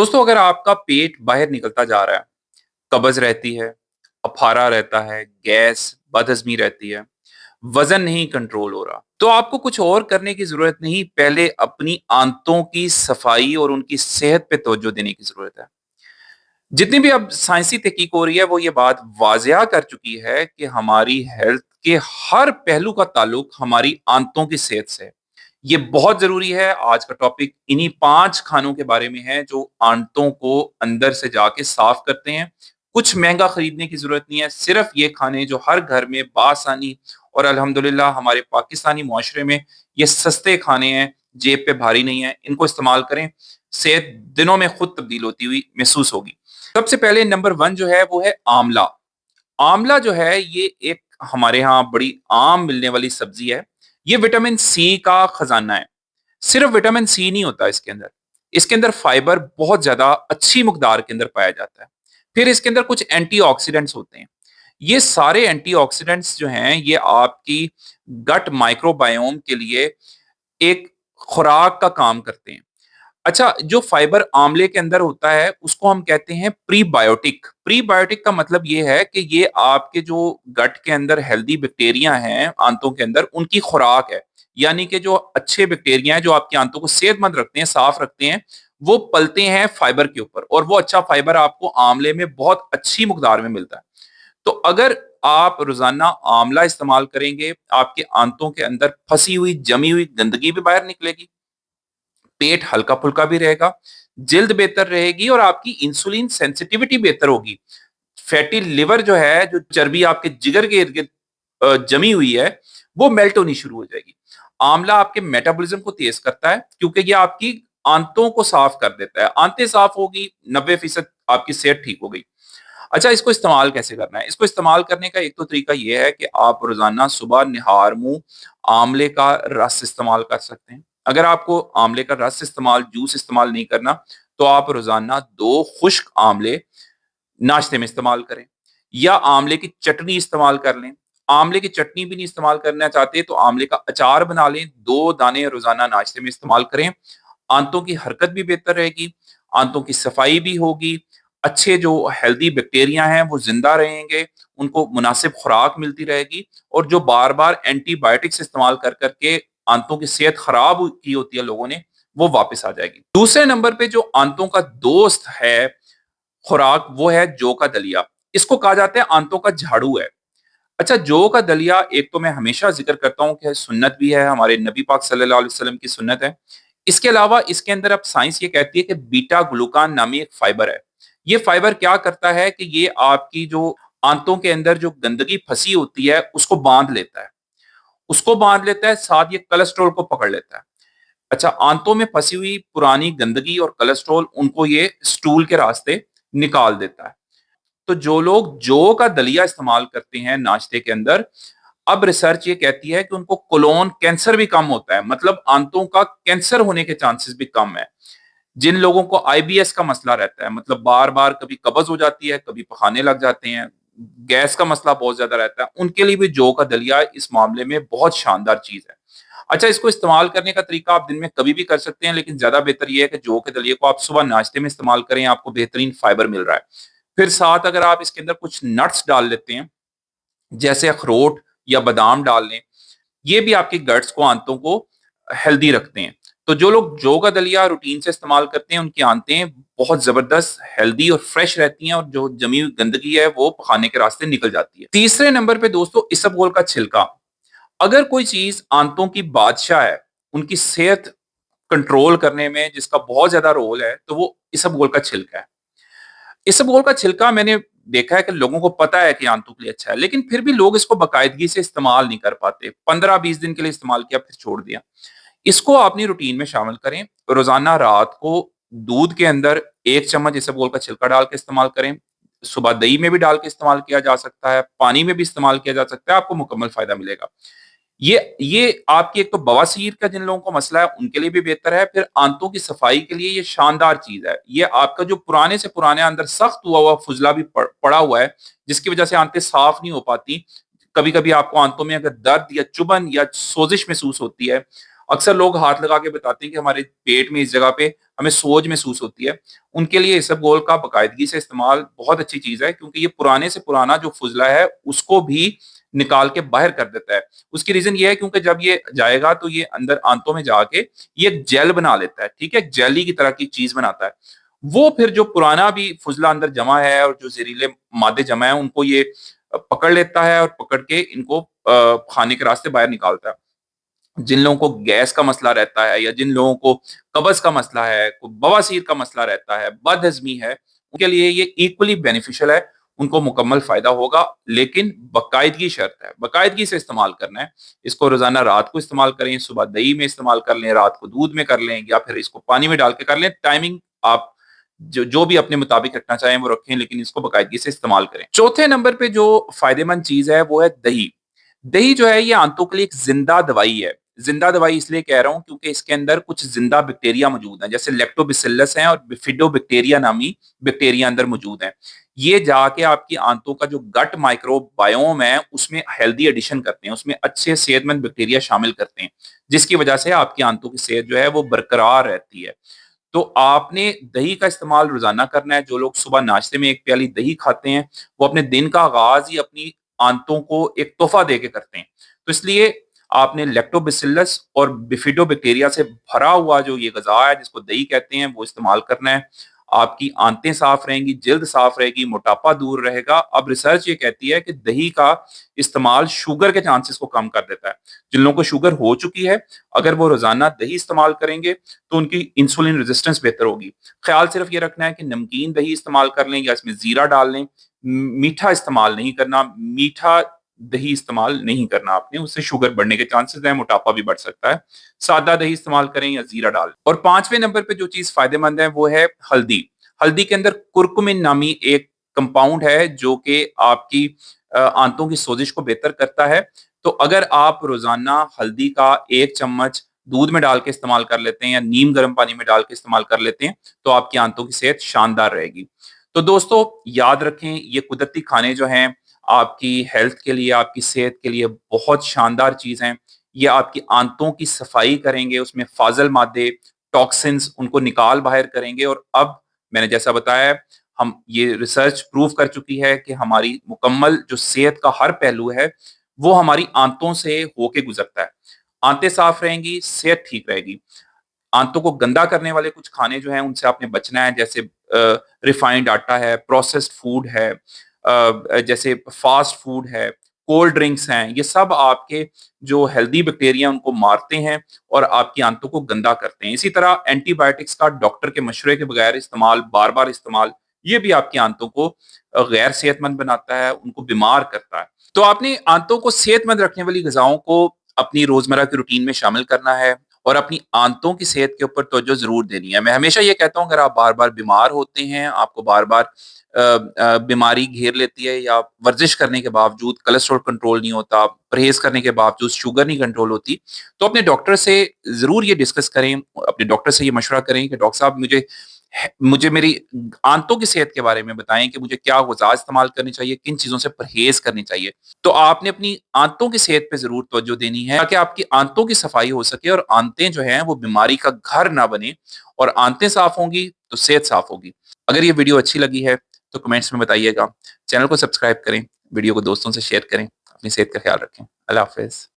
दोस्तों, अगर आपका पेट बाहर निकलता जा रहा है, कब्ज रहती है, अफारा रहता है, गैस, बदहजमी रहती है, वजन नहीं कंट्रोल हो रहा, तो आपको कुछ और करने की जरूरत नहीं, पहले अपनी आंतों की सफाई और उनकी सेहत पे तवज्जो देने की जरूरत है। जितनी भी अब साइंसी तहकीक हो रही है, वो ये बात वाजिया कर चुकी है कि हमारी हेल्थ के हर पहलू का ताल्लुक हमारी आंतों की सेहत से है। ये बहुत जरूरी है। आज का टॉपिक इन्हीं 5 खानों के बारे में है जो आंतों को अंदर से जाके साफ करते हैं। कुछ महंगा खरीदने की जरूरत नहीं है, सिर्फ ये खाने जो हर घर में बासानी और अल्हम्दुलिल्लाह हमारे पाकिस्तानी मुआशरे में ये सस्ते खाने हैं, जेब पे भारी नहीं है, इनको इस्तेमाल करें। सेहत दिनों में खुद तब्दील होती हुई महसूस होगी। सबसे पहले नंबर 1 जो है वो है आंवला। आंवला जो है ये एक हमारे यहाँ बड़ी आम मिलने वाली सब्जी है। ये विटामिन सी का खजाना है। सिर्फ विटामिन सी नहीं होता इसके अंदर, इसके अंदर फाइबर बहुत ज्यादा अच्छी मकदार के अंदर पाया जाता है। फिर इसके अंदर कुछ एंटीऑक्सीडेंट्स होते हैं। ये सारे एंटीऑक्सीडेंट्स जो हैं ये आपकी गट माइक्रोबायोम के लिए एक खुराक का काम करते हैं। अच्छा, जो फाइबर आंवले के अंदर होता है उसको हम कहते हैं प्रीबायोटिक। प्रीबायोटिक का मतलब ये है कि ये आपके जो गट के अंदर हेल्दी बैक्टीरिया हैं आंतों के अंदर, उनकी खुराक है। यानी कि जो अच्छे बैक्टीरिया हैं जो आपकी आंतों को सेहतमंद रखते हैं, साफ रखते हैं, वो पलते हैं फाइबर के ऊपर, और वो अच्छा फाइबर आपको आंवले में बहुत अच्छी मकदार में मिलता है। तो अगर आप रोजाना आंवला इस्तेमाल करेंगे, आपके आंतों के अंदर फंसी हुई जमी हुई गंदगी भी बाहर निकलेगी, पेट हल्का फुल्का भी रहेगा, जल्द बेहतर रहेगी और आपकी इंसुलिन सेंसिटिविटी बेहतर होगी। फैटी लिवर जो है, जो चर्बी आपके जिगर के इर्द गिर्द जमी हुई है, वो मेल्ट होनी शुरू हो जाएगी। आंवला आपके मेटाबॉलिज्म को तेज करता है क्योंकि ये आपकी आंतों को साफ कर देता है। आंतें साफ होगी, 90% आपकी सेहत ठीक हो गई। अच्छा, इसको इस्तेमाल कैसे करना है? इसको इस्तेमाल करने का एक तो तरीका ये है कि आप रोजाना सुबह निहार मुंह आंवले का रस इस्तेमाल कर सकते हैं। अगर आपको आंवले का रस इस्तेमाल, जूस इस्तेमाल नहीं करना, तो आप रोजाना 2 खुश्क आंवले नाश्ते में इस्तेमाल करें, या आंवले की चटनी इस्तेमाल कर लें। आंवले की चटनी भी नहीं इस्तेमाल करना चाहते तो आंवले का अचार बना लें, 2 दाने रोजाना नाश्ते में इस्तेमाल करें। आंतों की हरकत भी बेहतर रहेगी, आंतों की सफाई भी होगी, अच्छे जो हेल्दी बैक्टीरिया हैं वो जिंदा रहेंगे, उनको मुनासिब खुराक मिलती रहेगी, और जो बार बार एंटीबायोटिक्स इस्तेमाल कर करके आंतों की सेहत खराब की होती है लोगों ने, वो वापस आ जाएगी। दूसरे नंबर पे जो आंतों का दोस्त है खुराक, वो है जौ का दलिया। इसको कहा जाता है आंतों का झाड़ू है। अच्छा, जौ का दलिया एक तो मैं हमेशा जिक्र करता हूँ कि सुन्नत भी है, हमारे नबी पाक सल्लल्लाहु अलैहि वसल्लम की सुन्नत है। इसके अलावा इसके अंदर अब साइंस ये कहती है कि बीटा ग्लूकान नामी एक फाइबर है। ये फाइबर क्या करता है कि ये आपकी जो आंतों के अंदर जो गंदगी फंसी होती है उसको बांध लेता है, उसको बांध लेता है, साथ ये कोलेस्ट्रॉल को पकड़ लेता है। अच्छा, आंतों में फंसी हुई पुरानी गंदगी और कोलेस्ट्रॉल, उनको ये स्टूल के रास्ते निकाल देता है। तो जो लोग जौ का दलिया इस्तेमाल करते हैं नाश्ते के अंदर, अब रिसर्च ये कहती है कि उनको कोलोन कैंसर भी कम होता है, मतलब आंतों का कैंसर होने के चांसेस भी कम है। जिन लोगों को आईबीएस का मसला रहता है, मतलब बार बार कभी कब्ज हो जाती है, कभी पखाने लग जाते हैं, गैस का मसला बहुत ज्यादा रहता है, उनके लिए भी जौ का दलिया इस मामले में बहुत शानदार चीज है। अच्छा, इसको इस्तेमाल करने का तरीका आप दिन में कभी भी कर सकते हैं, लेकिन ज्यादा बेहतर यह है कि जौ के दलिए को आप सुबह नाश्ते में इस्तेमाल करें, आपको बेहतरीन फाइबर मिल रहा है। फिर साथ अगर आप इसके अंदर कुछ नट्स डाल लेते हैं, जैसे अखरोट या बादाम डाल लें, ये भी आपके गट्स को, आंतों को हेल्दी रखते हैं। तो जो लोग जौ का दलिया रूटीन से इस्तेमाल करते हैं, उनकी आंतें बहुत जबरदस्त हेल्दी और फ्रेश रहती हैं, और जो जमी हुई गंदगी है वो खाने के रास्ते निकल जाती है। तीसरे नंबर पे दोस्तों, इसबगोल का छिलका। अगर कोई चीज आंतों की बादशाह है, उनकी सेहत कंट्रोल करने में जिसका बहुत ज्यादा रोल है, तो वो इसबगोल का छिलका है। इसबगोल का छिलका मैंने देखा है कि लोगों को पता है कि आंतों के लिए अच्छा है, लेकिन फिर भी लोग इसको बाकायदगी से इस्तेमाल नहीं कर पाते। 15-20 दिन के लिए इस्तेमाल किया, फिर छोड़ दिया। इसको अपनी रूटीन में शामिल करें। रोजाना रात को दूध के अंदर 1 चम्मच इसबगोल का छिलका डाल के इस्तेमाल करें। सुबह दही में भी डाल के इस्तेमाल किया जा सकता है, पानी में भी इस्तेमाल किया जा सकता है, आपको मुकम्मल फायदा मिलेगा। ये आपकी एक तो बवासीर का जिन लोगों को मसला है उनके लिए भी बेहतर है, फिर आंतों की सफाई के लिए ये शानदार चीज है। ये आपका जो पुराने से पुराने अंदर सख्त हुआ हुआ फुजला भी पड़ा हुआ है, जिसकी वजह से आंतें साफ नहीं हो पाती, कभी कभी आपको आंतों में अगर दर्द या चुभन या सोजिश महसूस होती है, अक्सर लोग हाथ लगा के बताते हैं कि हमारे पेट में इस जगह पे हमें सोज महसूस होती है। उनके लिए इसबगोल का बाकायदगी से इस्तेमाल बहुत अच्छी चीज़ है, क्योंकि ये पुराने से पुराना जो फुजला है उसको भी निकाल के बाहर कर देता है। उसकी रीज़न ये है क्योंकि जब ये जाएगा तो ये अंदर आंतों में जाके ये एक जेल बना लेता है, ठीक है? जेली की तरह की चीज़ बनाता है। वो फिर जो पुराना भी फुजला अंदर जमा है और जो ज़हरीले मादे जमा है उनको ये पकड़ लेता है और पकड़ के इनको खाने के रास्ते बाहर निकालता है। जिन लोगों को गैस का मसला रहता है या जिन लोगों को कब्ज़ का मसला है, को बवासीर का मसला रहता है, बदहज़मी है, उनके लिए ये इक्वली बेनिफिशियल है, उनको मुकम्मल फ़ायदा होगा, लेकिन बाकायदगी शर्त है, बाकायदगी से इस्तेमाल करना है। इसको रोज़ाना रात को इस्तेमाल करें, सुबह दही में इस्तेमाल कर लें, रात को दूध में कर लें या फिर इसको पानी में डाल के कर लें। टाइमिंग आप जो जो भी अपने मुताबिक रखना चाहें वो रखें, लेकिन इसको बाकायदगी से इस्तेमाल करें। चौथे नंबर पे जो फ़ायदेमंद चीज़ है वो है दही। दही जो है ये आंतों के लिए एक जिंदा दवाई है। जिंदा दवाई इसलिए कह रहा हूँ क्योंकि इसके अंदर कुछ जिंदा बैक्टीरिया मौजूद हैं, जैसे लैक्टोबैसिलस हैं और बिफिडोबैक्टीरिया नामी बैक्टीरिया अंदर मौजूद हैं। ये जाके आपकी आंतों का जो गट माइक्रोबायोम है उसमें हेल्दी एडिशन करते हैं, उसमें अच्छे सेहतमंद बैक्टीरिया शामिल करते हैं, जिसकी वजह से आपकी आंतों की सेहत जो है वो बरकरार रहती है। तो आपने दही का इस्तेमाल रोजाना करना है। जो लोग सुबह नाश्ते में एक प्याली दही खाते हैं, वो अपने दिन का आगाज ही अपनी आंतों को एक तोहफा दे के करते हैं। तो इसलिए आपने लैक्टोबैसिलस और बिफिडोबैक्टीरिया से भरा हुआ जो ये गज़ा है जिसको दही कहते हैं वो इस्तेमाल करना है। आपकी आंतें साफ रहेंगी, जिल्द साफ रहेगी, मोटापा दूर रहेगा। अब रिसर्च ये कहती है कि दही का इस्तेमाल शुगर के चांसेस को कम कर देता है। जिन लोगों को शुगर हो चुकी है, अगर वो रोजाना दही इस्तेमाल करेंगे तो उनकी इंसुलिन रेजिस्टेंस बेहतर होगी। ख्याल सिर्फ ये रखना है कि नमकीन दही इस्तेमाल कर लें या इसमें जीरा डाल लें, मीठा इस्तेमाल नहीं करना। मीठा दही इस्तेमाल नहीं करना आपने, उससे शुगर बढ़ने के चांसेस हैं, मोटापा भी बढ़ सकता है। सादा दही इस्तेमाल करें या जीरा डाल। और पांचवें नंबर पे जो चीज फायदेमंद है वो है हल्दी। हल्दी के अंदर कुरकुमिन नामी एक कंपाउंड है जो कि आपकी आंतों की सोजिश को बेहतर करता है। तो अगर आप रोजाना हल्दी का 1 चम्मच दूध में डाल के इस्तेमाल कर लेते हैं या नीम गर्म पानी में डाल के इस्तेमाल कर लेते हैं तो आपकी आंतों की सेहत शानदार रहेगी। तो दोस्तों याद रखें, ये कुदरती खाने जो हैं आपकी हेल्थ के लिए, आपकी सेहत के लिए बहुत शानदार चीज हैं। ये आपकी आंतों की सफाई करेंगे, उसमें फाजल मादे, टॉक्सिन्स उनको निकाल बाहर करेंगे। और अब मैंने जैसा बताया, हम ये रिसर्च प्रूव कर चुकी है कि हमारी मुकम्मल जो सेहत का हर पहलू है वो हमारी आंतों से होके गुजरता है। आंतें साफ रहेंगी, सेहत ठीक रहेगी। आंतों को गंदा करने वाले कुछ खाने जो हैं उनसे आपने बचना है, जैसे रिफाइंड आटा है, प्रोसेस्ड फूड है, जैसे फास्ट फूड है, कोल्ड ड्रिंक्स हैं। ये सब आपके जो हेल्दी बैक्टीरिया उनको मारते हैं और आपकी आंतों को गंदा करते हैं। इसी तरह एंटीबायोटिक्स का डॉक्टर के मशवरे के बगैर इस्तेमाल, बार बार इस्तेमाल, ये भी आपकी आंतों को गैर सेहतमंद बनाता है, उनको बीमार करता है। तो आपने आंतों को सेहतमंद रखने वाली गजाओं को अपनी रोजमर्रा की रूटीन में शामिल करना है और अपनी आंतों की सेहत के ऊपर तवज्जो जरूर देनी है। मैं हमेशा ये कहता हूँ, अगर आप बार बार बीमार होते हैं, आपको बार बार बीमारी घेर लेती है या वर्जिश करने के बावजूद कोलेस्ट्रॉल कंट्रोल नहीं होता, परहेज करने के बावजूद शुगर नहीं कंट्रोल होती, तो अपने डॉक्टर से जरूर ये डिस्कस करें, अपने डॉक्टर से ये मशवरा करें कि डॉक्टर साहब मुझे मुझे मेरी आंतों की सेहत के बारे में बताएं कि मुझे क्या गुज़ा इस्तेमाल करनी चाहिए, किन चीज़ों से परहेज करनी चाहिए। तो आपने अपनी आंतों की सेहत पे ज़रूर तवज्जो देनी है ताकि आपकी आंतों की सफाई हो सके और आंतें जो हैं वो बीमारी का घर ना बने। और आंतें साफ होंगी तो सेहत साफ होगी। अगर ये वीडियो अच्छी लगी है तो कमेंट्स में बताइएगा। चैनल को सब्सक्राइब करें, वीडियो को दोस्तों से शेयर करें। अपनी सेहत का ख्याल रखें। अल्लाह हाफ़िज़।